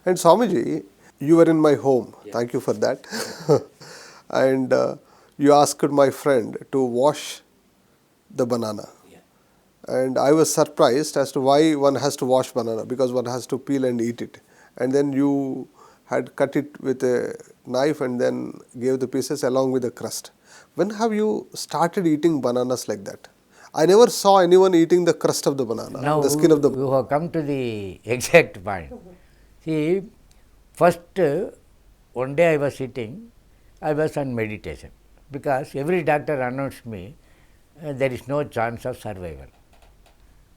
And Swamiji, you were in my home. Yeah. Thank you for that. And you asked my friend to wash the banana. Yeah. And I was surprised as to why one has to wash banana, because one has to peel and eat it. And then you had cut it with a knife and then gave the pieces along with the crust. When have you started eating bananas like that? I never saw anyone eating the crust of the banana, now the skin of the banana. You have come to the exact point. See, first one day I was sitting, I was on meditation, because every doctor announced me there is no chance of survival.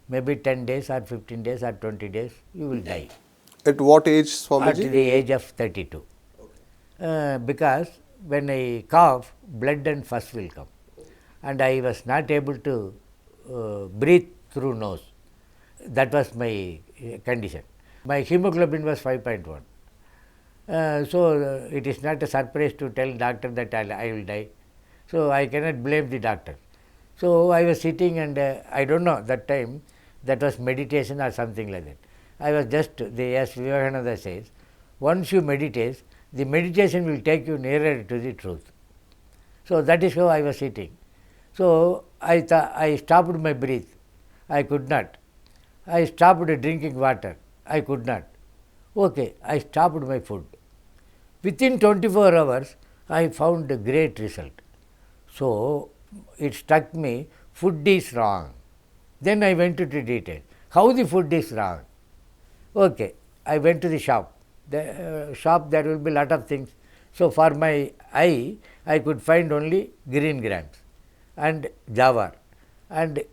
Maybe 10 days or 15 days or 20 days you will die. At what age, Swamiji? At the age of 32. Okay. Because when I cough, blood and pus will come. And I was not able to breathe through nose. That was my condition. My hemoglobin was 5.1. So it is not a surprise to tell doctor that I will die. So I cannot blame the doctor. So I was sitting and I don't know that time that was meditation or something like that. I was just, as Vivekananda says, once you meditate, the meditation will take you nearer to the truth. So that is how I was sitting. So I stopped my breath. I could not. I stopped drinking water. I could not. Okay, I stopped my food. Within 24 hours, I found a great result. So it struck me, food is wrong. Then I went to the detail. How the food is wrong? Okay, I went to the shop. The shop, there will be lot of things. So for my eye, I could find only green grams and jawar and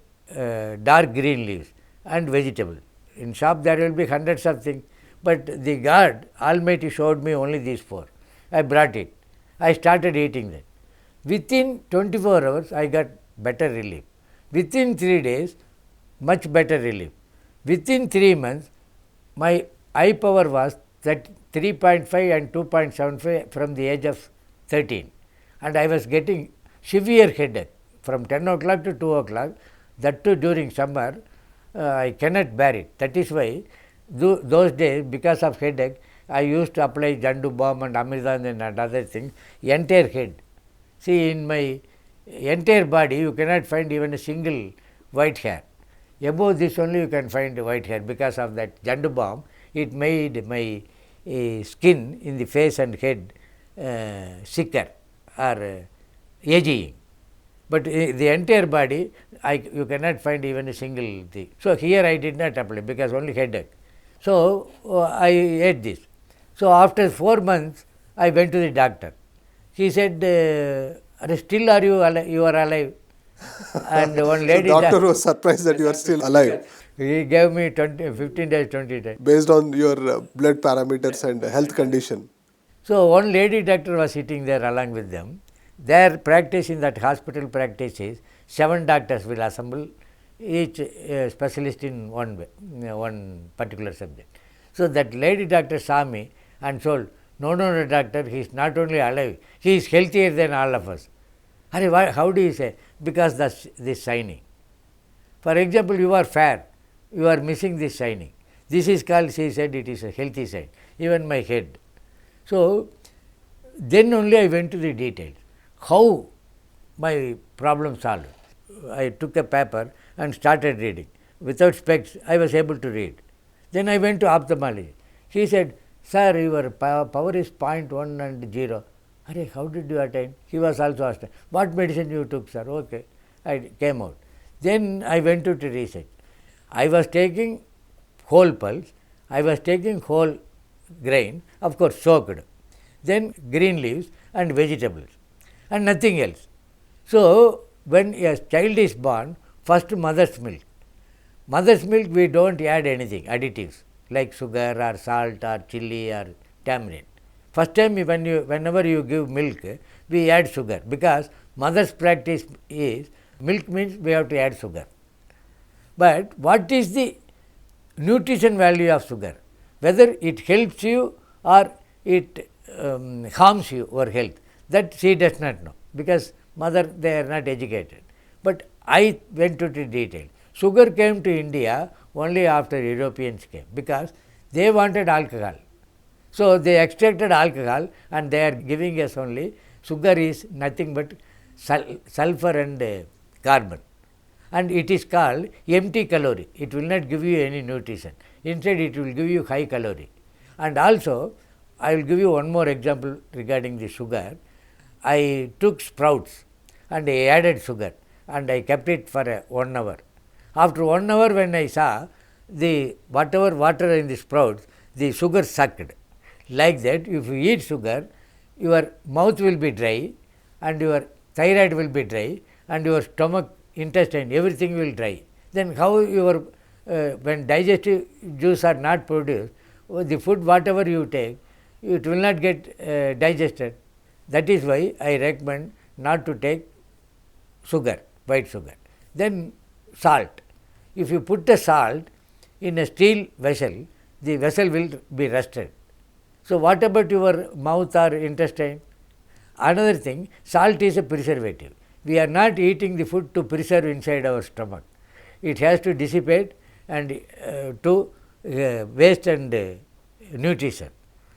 dark green leaves and vegetable. In shop there will be hundreds of things, but the God Almighty showed me only these four. I brought it. I started eating that. Within 24 hours, I got better relief. Within 3 days, much better relief. Within 3 months, my eye power was that 3.5 and 2.75 from the age of 13. And I was getting severe headache from 10 o'clock to 2 o'clock. That too during summer, I cannot bear it. That is why those days, because of headache, I used to apply Jandu balm and Amridhan and other things, entire head. See, in my entire body, you cannot find even a single white hair. Above this only you can find white hair. Because of that Jandu balm, it made my skin in the face and head sicker or aging. But the entire body, you cannot find even a single thing. So here I did not apply because only headache. So I ate this. So after 4 months, I went to the doctor. He said, still are you alive? You are alive. And one lady. So doctor was surprised that you are still alive. He gave me 15 days, 20 days. Based on your blood parameters and health condition. So one lady doctor was sitting there along with them. Their practice in that hospital practice is 7 doctors will assemble, each specialist in one particular subject. So that lady doctor saw me and told, no, doctor, he is not only alive, he is healthier than all of us. How do you say? Because this shining. For example, you are fair, you are missing this shining. This is called, she said, it is a healthy side, even my head. So then only I went to the details. How my problem solved? I took a paper and started reading. Without specs, I was able to read. Then I went to ophthalmology. He said, sir, your power is 0.1 and 0. How did you attain? He was also asked, what medicine you took, sir? Okay. I came out. Then I went to research. I was taking whole pulse, I was taking whole grain, of course soaked, then green leaves and vegetables and nothing else. So when a child is born, first mother's milk. Mother's milk we don't add anything, additives like sugar or salt or chili or tamarind. First time whenever you give milk, we add sugar because mother's practice is milk means we have to add sugar. But what is the nutrition value of sugar? Whether it helps you or it harms your health, that she does not know because mother, they are not educated. But I went to the detail. Sugar came to India only after Europeans came because they wanted alcohol. So, they extracted alcohol and they are giving us only sugar is nothing but sulfur and carbon, and it is called empty calorie. It will not give you any nutrition. Instead, it will give you high calorie. And also, I will give you one more example regarding the sugar. I took sprouts and I added sugar and I kept it for 1 hour. After 1 hour, when I saw the whatever water in the sprouts, the sugar sucked. Like that, if you eat sugar, your mouth will be dry and your thyroid will be dry and your stomach, intestine, everything will dry. Then how your when digestive juice are not produced, the food whatever you take, it will not get digested. That is why I recommend not to take sugar, white sugar. Then salt. If you put the salt in a steel vessel, the vessel will be rusted. So, what about your mouth or intestine? Another thing, salt is a preservative. We are not eating the food to preserve inside our stomach. It has to dissipate and to waste and nutrition.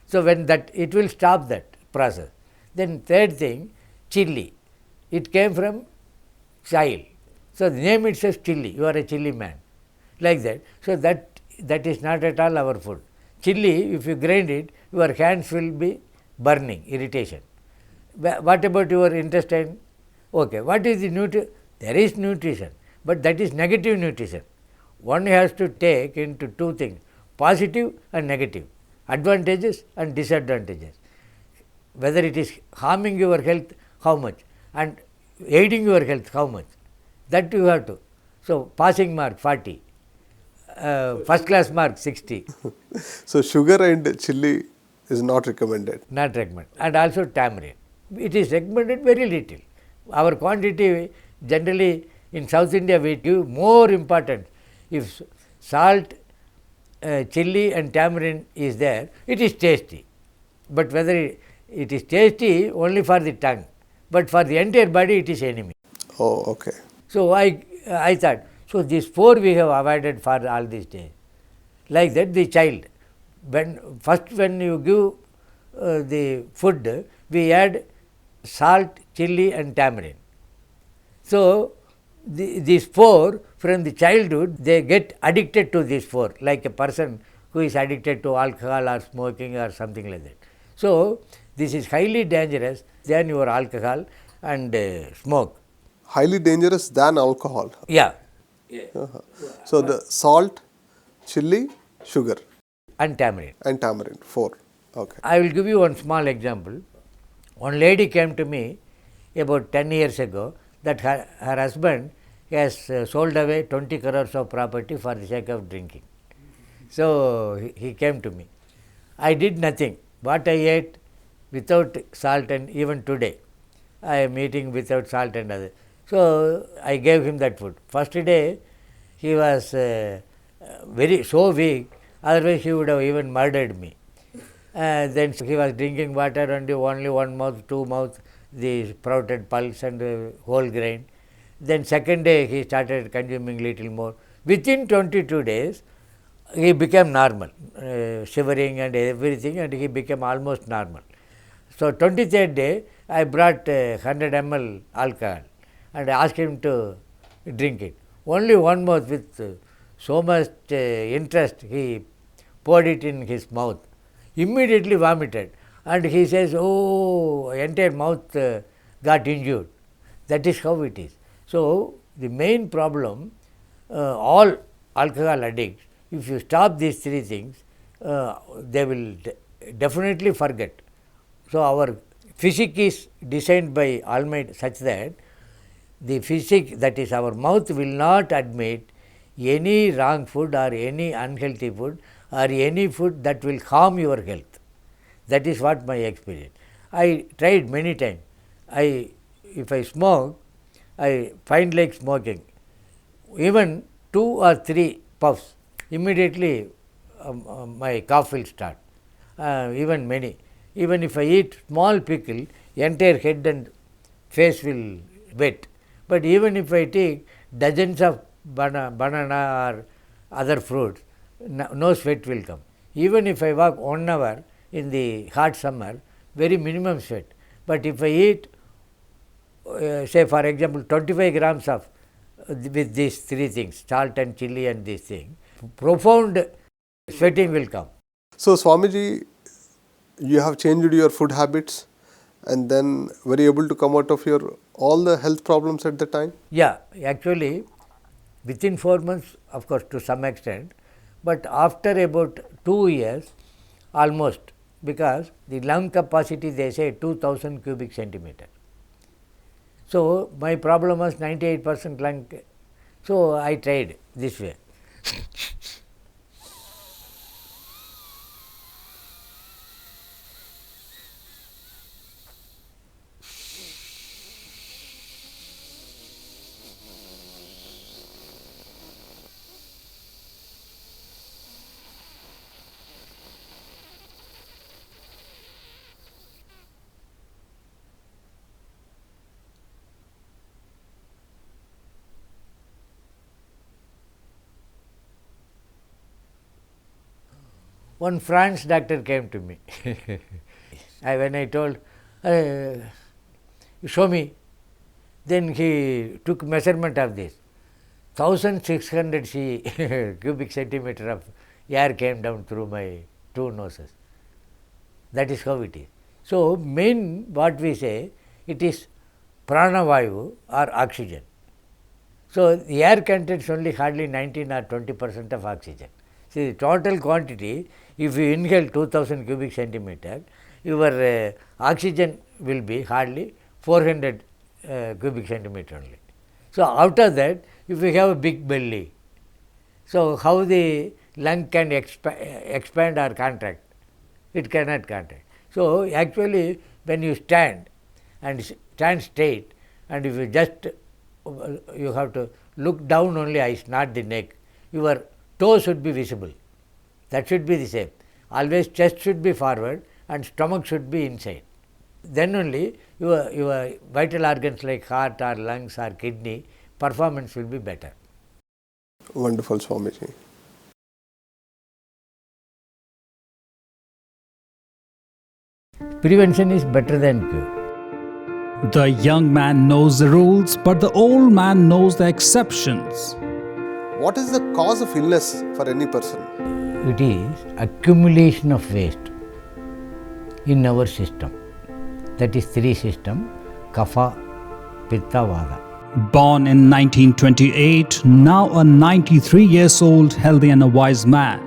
So, when that it will stop that process. Then third thing, chili. It came from child. So, the name itself chili, you are a chili man, like that. So, that is not at all our food. Chili, if you grind it, your hands will be burning, irritation. What about your intestine? Okay, what is the nutrition? There is nutrition, but that is negative nutrition. One has to take into two things, positive and negative, advantages and disadvantages. Whether it is harming your health, how much, and aiding your health, how much, that you have to. So, passing mark 40, first class mark 60. So, sugar and chili is not recommended. Not recommended. And also tamarind. It is recommended very little. Our quantity generally in South India we give more importance. If salt, chili and tamarind is there, it is tasty. But whether it is tasty only for the tongue, but for the entire body it is enemy. Oh, okay. So, I thought, so these four we have avoided for all these days. Like that the child, when you give the food, we add salt, chili and tamarind. So, these four from the childhood they get addicted to these four, like a person who is addicted to alcohol or smoking or something like that. So, this is highly dangerous than your alcohol and smoke. Highly dangerous than alcohol. Yeah. So, the salt, chili, sugar And tamarind. and tamarind, 4. Okay. I will give you one small example. One lady came to me about 10 years ago that her husband has sold away 20 crores of property for the sake of drinking. So, he came to me. I did nothing. What I ate without salt, and even today I am eating without salt and other. So, I gave him that food. First day he was so weak, otherwise he would have even murdered me. Then he was drinking water and only one mouth, two mouth, the sprouted pulse and whole grain. Then second day he started consuming little more. Within 22 days he became normal, shivering and everything, and he became almost normal. So, 23rd day I brought 100 ml alcohol and asked him to drink it. Only one mouth, with so much interest he poured it in his mouth. Immediately vomited, and he says, oh, entire mouth got injured. That is how it is. So, the main problem, all alcohol addicts, if you stop these three things, they will definitely forget. So, our physique is designed by Almighty such that the physique, that is our mouth, will not admit any wrong food or any unhealthy food or any food that will harm your health. That is what my experience. I tried many times. If I smoke, I find like smoking. Even 2 or 3 puffs, immediately my cough will start. Even many. Even if I eat small pickle, entire head and face will wet. But even if I take dozens of banana or other fruits, no sweat will come. Even if I walk 1 hour, in the hot summer, very minimum sweat. But if I eat, say for example, 25 grams of with these three things, salt and chili and this thing, profound sweating will come. So Swamiji, you have changed your food habits and then were you able to come out of your all the health problems at the time? Yeah, actually within 4 months, of course, to some extent, but after about 2 years almost, because the lung capacity they say 2000 cubic centimeter. So my problem was 98% lung. So I tried this way. One France doctor came to me. When I told, show me, then he took measurement of this. 1600 cubic centimeter of air came down through my two noses. That is how it is. So, main what we say, it is pranavayu or oxygen. So, the air contains only hardly 19 or 20% of oxygen. See, the total quantity, if you inhale 2000 cubic centimeter, your oxygen will be hardly 400 cubic centimeter only. So, after that, if you have a big belly, so how the lung can expand or contract? It cannot contract. So, actually when you stand and stand straight, and if you just you have to look down only eyes, not the neck, your toes should be visible. That should be the same. Always chest should be forward and stomach should be inside. Then only your vital organs like heart or lungs or kidney performance will be better. Wonderful, Swamiji. Prevention is better than cure. The young man knows the rules, but the old man knows the exceptions. What is the cause of illness for any person? It is accumulation of waste in our system. That is three system, kapha, pitta, vata. Born in 1928, now a 93 years old healthy and a wise man.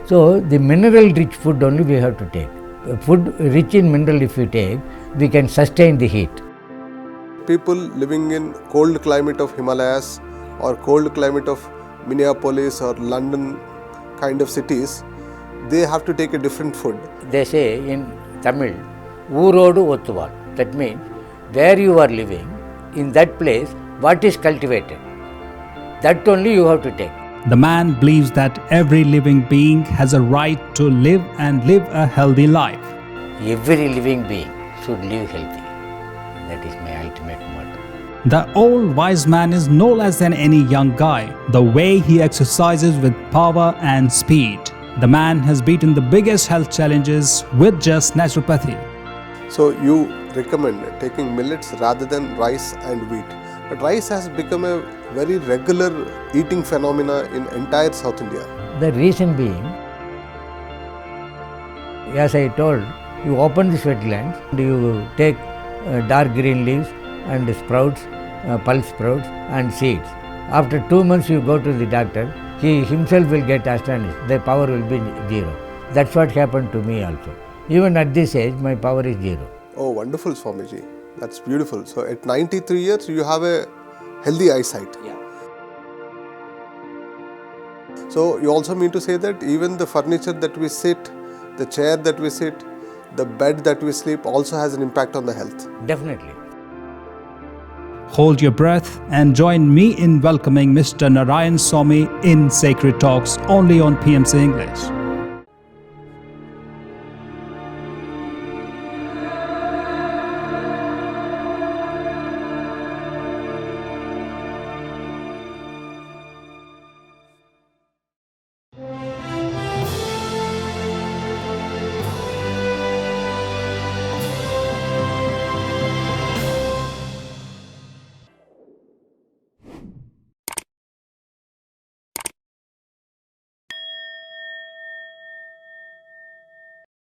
So, the mineral rich food only we have to take. Food rich in mineral if we take, we can sustain the heat. People living in cold climate of Himalayas or cold climate of Minneapolis or London kind of cities, they have to take a different food. They say in Tamil, Oorodu Ottuval. That means where you are living, in that place, what is cultivated, that only you have to take. The man believes that every living being has a right to live and live a healthy life. Every living being should live healthy. That is my ultimate motto. The old wise man is no less than any young guy. The way he exercises with power and speed. The man has beaten the biggest health challenges with just naturopathy. So you recommend taking millets rather than rice and wheat. But rice has become a very regular eating phenomena in entire South India. The reason being, as I told, you open the sweat glands, you take dark green leaves and sprouts, pulse sprouts and seeds. After 2 months you go to the doctor, he himself will get astonished, the power will be zero. That's what happened to me also. Even at this age, my power is zero. Oh, wonderful, Swamiji. That's beautiful. So at 93 years, you have a healthy eyesight. Yeah. So you also mean to say that even the furniture that we sit, the chair that we sit, the bed that we sleep also has an impact on the health. Definitely. Hold your breath and join me in welcoming Mr. Narayan Swamy in Sacred Talks only on PMC English.